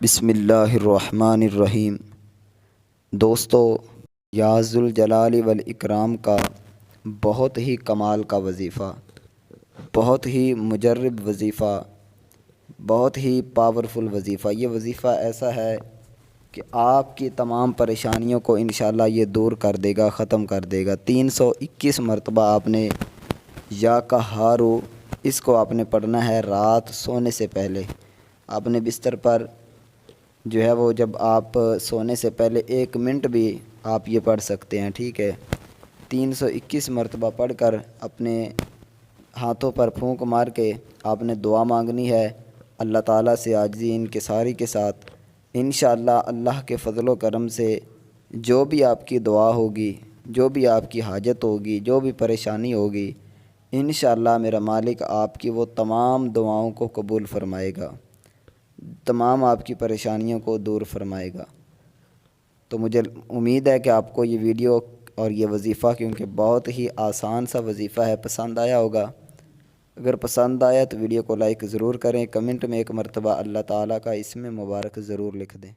بسم اللہ الرحمن الرحیم۔ دوستو، یا ذوالجلال والاکرام کا بہت ہی کمال کا وظیفہ، بہت ہی مجرب وظیفہ، بہت ہی پاورفل وظیفہ۔ یہ وظیفہ ایسا ہے کہ آپ کی تمام پریشانیوں کو انشاءاللہ یہ دور کر دے گا، ختم کر دے گا۔ 321 مرتبہ آپ نے یا قہارو اس کو آپ نے پڑھنا ہے رات سونے سے پہلے۔ آپ نے بستر پر جو ہے وہ جب آپ سونے سے پہلے 1 منٹ بھی آپ یہ پڑھ سکتے ہیں، ٹھیک ہے۔ 321 مرتبہ پڑھ کر اپنے ہاتھوں پر پھونک مار کے آپ نے دعا مانگنی ہے اللہ تعالیٰ سے عاجزی انکساری کے ساتھ۔ انشاءاللہ اللہ کے فضل و کرم سے جو بھی آپ کی دعا ہوگی، جو بھی آپ کی حاجت ہوگی، جو بھی پریشانی ہوگی، انشاءاللہ میرا مالک آپ کی وہ تمام دعاؤں کو قبول فرمائے گا، تمام آپ کی پریشانیوں کو دور فرمائے گا۔ تو مجھے امید ہے کہ آپ کو یہ ویڈیو اور یہ وظیفہ، کیونکہ بہت ہی آسان سا وظیفہ ہے، پسند آیا ہوگا۔ اگر پسند آیا تو ویڈیو کو لائک ضرور کریں، کمنٹ میں 1 مرتبہ اللہ تعالیٰ کا اسم مبارک ضرور لکھ دیں۔